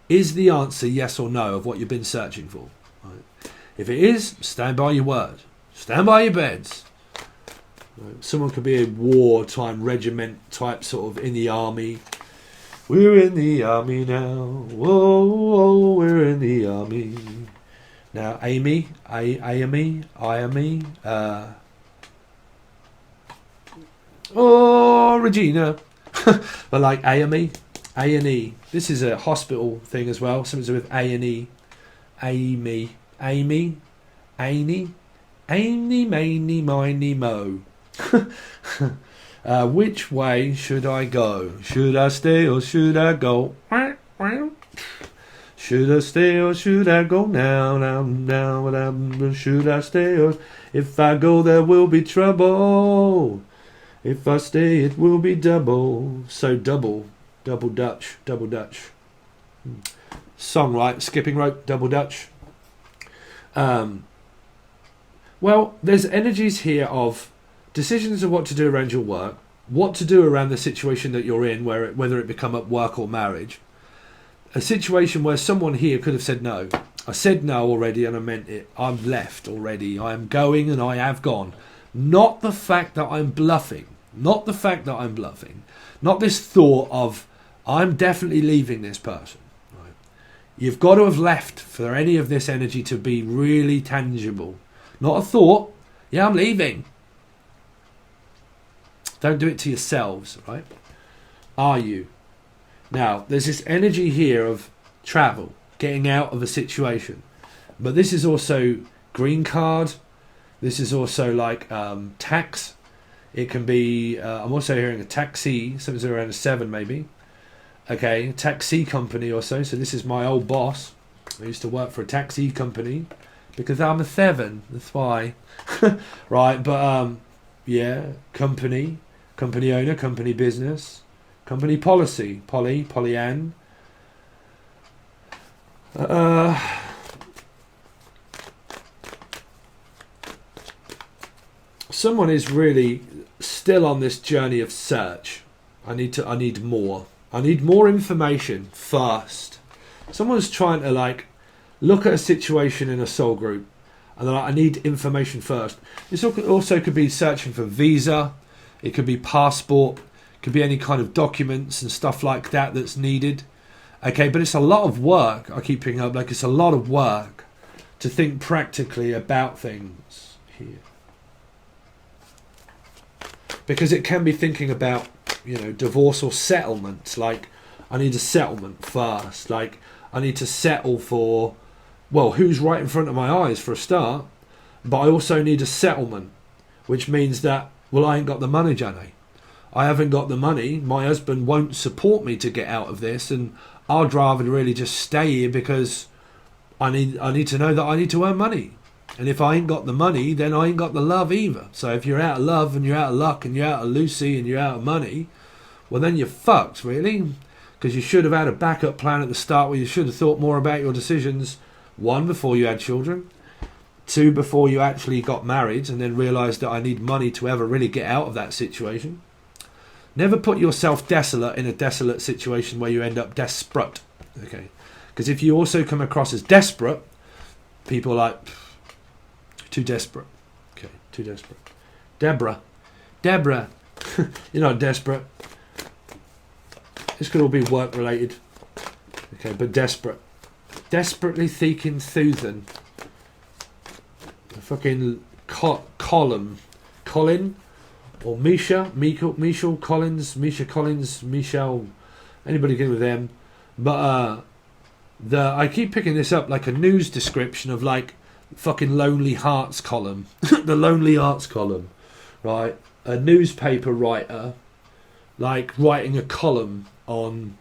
Is the answer yes or no of what you've been searching for? Right? If it is, stand by your word. Stand by your beds. Right? Someone could be a wartime regiment type, sort of in the army. We're in the army now. Whoa, whoa, we're in the army. Now, Amy, Regina. But like A&E. This is a hospital thing as well. Something with A&E. Amy, Maney, Miney, Mo. Which way should I go? Should I stay or should I go? Should I stay or should I go now? Should I stay or if I go there will be trouble. If I stay it will be double. So double Dutch. Song, right? Skipping rope, double Dutch. Well, there's energies here of decisions of what to do around your work, what to do around the situation that you're in, whether it become at work or marriage. A situation where someone here could have said no. I said no already and I meant it. I'm left already. I am going and I have gone. Not the fact that I'm bluffing. Not the fact that I'm bluffing. Not this thought of I'm definitely leaving this person. Right? You've got to have left for any of this energy to be really tangible. Not a thought. Yeah, I'm leaving. Don't do it to yourselves, right? Are you? Now, there's this energy here of travel, getting out of a situation. But this is also green card. This is also like tax. It can be, I'm also hearing a taxi, something around a 7 maybe. Okay, taxi company or so. So this is my old boss. I used to work for a taxi company because I'm a 7. That's why. Right, but yeah, company owner, company business. Company policy, Polly-Ann. Someone is really still on this journey of search. I need more. I need more information first. Someone's trying to like look at a situation in a soul group, and they're like, I need information first. This also could be searching for visa. It could be passport. Could be any kind of documents and stuff like that that's needed. Okay, but it's a lot of work. I keep picking up like it's a lot of work to think practically about things here. Because it can be thinking about, divorce or settlement. Like, I need a settlement first. Like, I need to settle for, well, who's right in front of my eyes for a start. But I also need a settlement, which means that, well, I ain't got the money, Johnny. I haven't got the money. My husband won't support me to get out of this, and I'd rather really just stay here because I need to know that I need to earn money. And if I ain't got the money, then I ain't got the love either. So if you're out of love and you're out of luck and you're out of Lucy and you're out of money, well then you're fucked, really. Because you should have had a backup plan at the start where you should have thought more about your decisions. 1, before you had children. 2, before you actually got married and then realised that I need money to ever really get out of that situation. Never put yourself desolate in a desolate situation where you end up desperate. Okay, because if you also come across as desperate, people are like, too desperate. Okay, too desperate. Deborah, you're not desperate. This could all be work related. Okay, but desperate. Desperately seeking Susan. The fucking Colin, or Michelle Collins, Michelle, anybody good with them? But I keep picking this up like a news description of like fucking Lonely Hearts column, the Lonely Hearts column, right? A newspaper writer, like writing a column on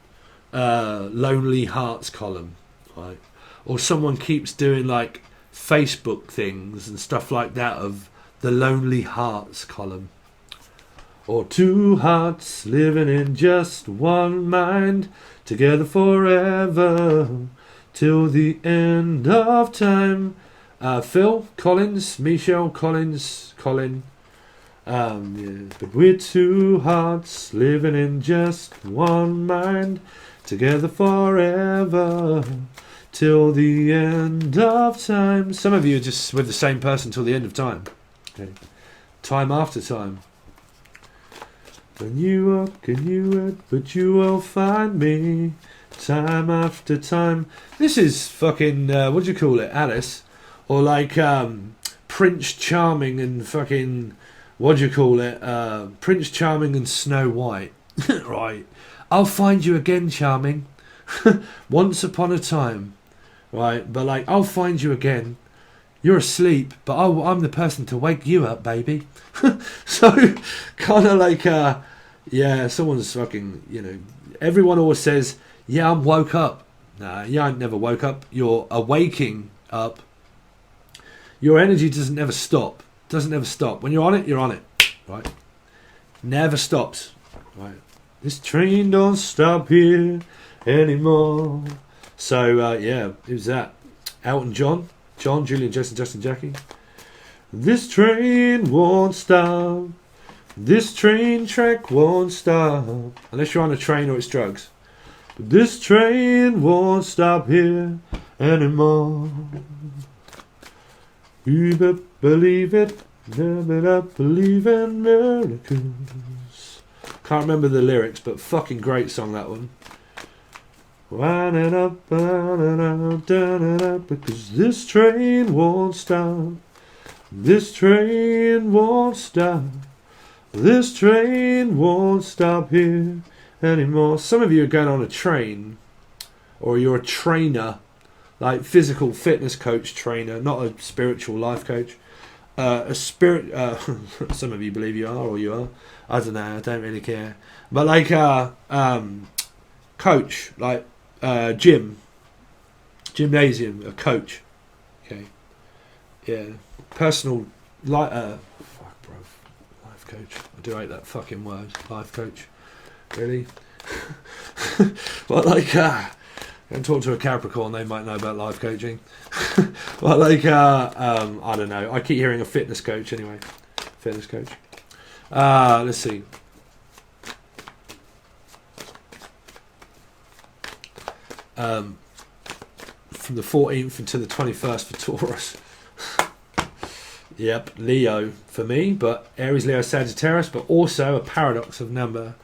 Lonely Hearts column, right? Or someone keeps doing like Facebook things and stuff like that of the Lonely Hearts column. Or two hearts living in just one mind, together forever till the end of time. Phil Collins, Michelle Collins, Colin. Yeah. But we're two hearts living in just one mind, together forever till the end of time. Some of you are just with the same person till the end of time. Okay. Time after time. When you walk and you work, but you will find me time after time. This is fucking, what do you call it, Alice? Or like Prince Charming and fucking, what do you call it, Prince Charming and Snow White. Right. I'll find you again, Charming. Once upon a time. Right, but like, I'll find you again. You're asleep, but I'm the person to wake you up, baby. So, kind of like, yeah, someone's fucking, you know, everyone always says, yeah, I'm woke up. Nah, you ain't never woke up. You're awaking up. Your energy doesn't ever stop. Doesn't ever stop. When you're on it, you're on it. Right? Never stops. Right? This train don't stop here anymore. So, yeah, who's that? Elton John, Julian, Jason, Justin, Jackie. This train won't stop. This train track won't stop. Unless you're on a train or it's drugs. But this train won't stop here anymore. You better believe it. Never believe in miracles. Can't remember the lyrics, but fucking great song, that one. Winding up, down, up, because this train won't stop. This train won't stop. This train won't stop here anymore. Some of you are going on a train, or you're a trainer, like physical fitness coach trainer, not a spiritual life coach. Some of you believe you are, or you are. I don't know. I don't really care. But like coach, like gymnasium, a coach. Okay, yeah, personal fuck, bro, life coach. I do hate that fucking word, life coach. Really? Well, like, go and talk to a Capricorn, they might know about life coaching. Well, like, I don't know. I keep hearing a fitness coach anyway. Fitness coach. Let's see. From the 14th until the 21st for Taurus. Yep, Leo for me, but Aries, Leo, Sagittarius, but also a paradox of number.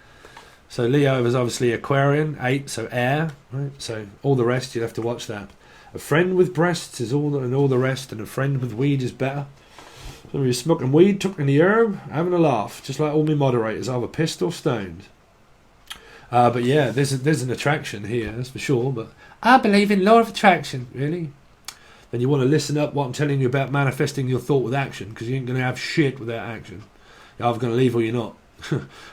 So Leo is obviously Aquarian, 8, so air, right? So all the rest, you'll have to watch that. A friend with breasts is all the rest, and a friend with weed is better. So if you're smoking weed, tucking the herb, having a laugh, just like all my moderators, either pissed or stoned. But yeah, there's an attraction here, that's for sure. But I believe in law of attraction, really. Then you want to listen up what I'm telling you about manifesting your thought with action, because you ain't going to have shit without action. You're either going to leave or you're not.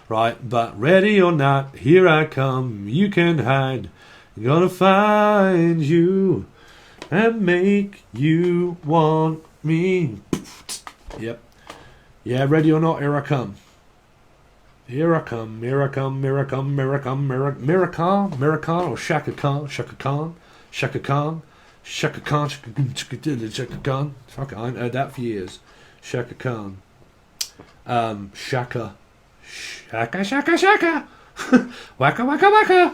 Right, but ready or not, here I come. You can hide. I'm gonna find you and make you want me. Yep. Yeah, ready or not, here I come. Here I come, here I come, here I come, here I come, Mirakan, or Shaka Khan, Shaka Khan, Shaka Khan, Shaka Khan, Shaka Khan. Fuck, I ain't heard that for years. Shaka Khan. Shaka. Shaka, shaka, shaka. Waka, waka, waka.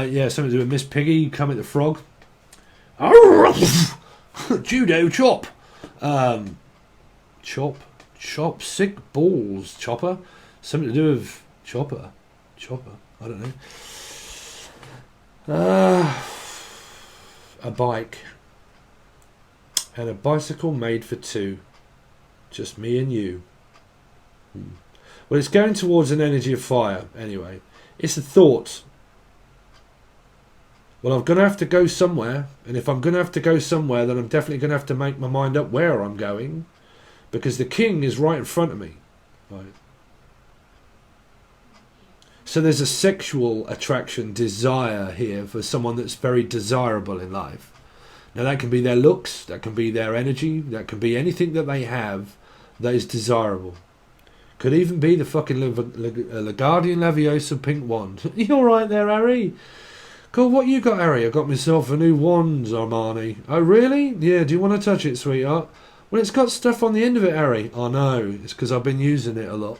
Yeah, something to do with Miss Piggy, Kermit the Frog. Judo chop. Chop, sick balls, Chopper. Something to do with Chopper. I don't know. a bike and a bicycle made for two. Just me and you. Well, it's going towards an energy of fire anyway. It's a thought. Well, I'm going to have to go somewhere, and if I'm going to have to go somewhere, then I'm definitely going to have to make my mind up where I'm going, because the king is right in front of me. Right. So there's a sexual attraction, desire here for someone that's very desirable in life. Now that can be their looks, that can be their energy, that can be anything that they have that is desirable. Could even be the fucking Leguardian Leviosa pink wand. You alright there, Harry? Cool, what you got, Harry? I got myself a new wand, Armani. Oh, really? Yeah, do you want to touch it, sweetheart? Well, it's got stuff on the end of it, Harry. Oh, no, it's because I've been using it a lot.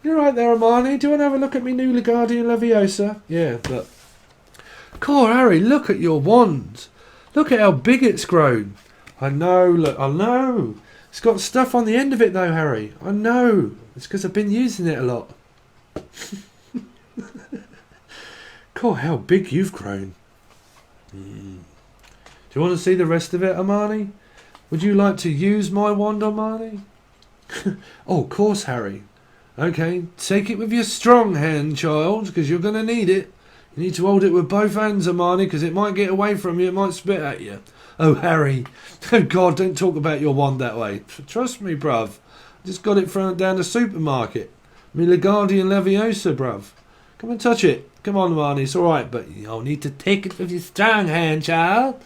You're right there, Armani. Do you want to have a look at me new Leguardian Leviosa? Yeah, look. Cool, Harry, look at your wand. Look at how big it's grown. I know, look, I know. It's got stuff on the end of it, though, Harry. I know. It's because I've been using it a lot. Cool, how big you've grown. Do you want to see the rest of it, Armani? Would you like to use my wand, Armani? Oh, of course, Harry. Okay, take it with your strong hand, child, because you're going to need it. You need to hold it with both hands, Armani, because it might get away from you. It might spit at you. Oh, Harry. Oh, God, don't talk about your wand that way. Trust me, bruv. I just got it from down the supermarket. Me Leguardian Leviosa, bruv. Come and touch it. Come on, Armani, it's all right, but you'll need to take it with your strong hand, child.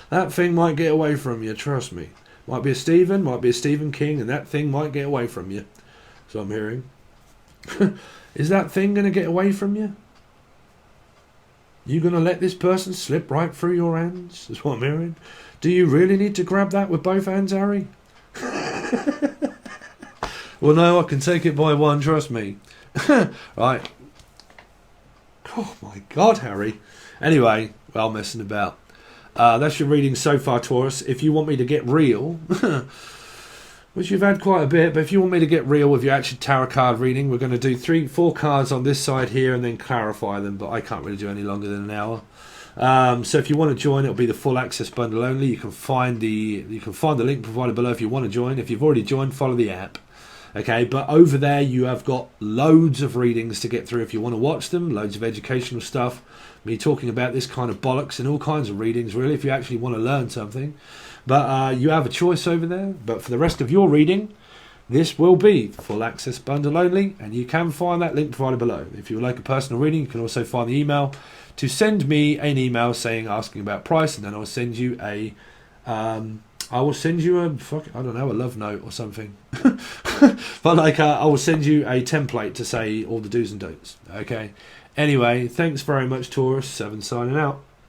That thing might get away from you, trust me. Might be a Stephen King, and that thing might get away from you. So I'm hearing. Is that thing going to get away from you? You going to let this person slip right through your hands? Is what I'm hearing. Do you really need to grab that with both hands, Harry? Well, no, I can take it by one, trust me. Right. Oh, my God, Harry. Anyway, well, messing about. That's your reading so far, Taurus. If you want me to get real, which you've had quite a bit, but if you want me to get real with your actual tarot card reading, we're going to do 4 cards on this side here and then clarify them, but I can't really do any longer than an hour. So if you want to join, it'll be the full access bundle only. You can find the link provided below if you want to join. If you've already joined, follow the app. Okay, but over there you have got loads of readings to get through if you want to watch them, loads of educational stuff, me talking about this kind of bollocks and all kinds of readings really if you actually want to learn something. But you have a choice over there. But for the rest of your reading, this will be full access bundle only, and you can find that link provided below. If you would like a personal reading, you can also find the email to send me an email asking about price, and then I'll send you a I will send you a love note or something. But I will send you a template to say all the do's and don'ts. Okay. Anyway, thanks very much, Taurus. 7 signing out.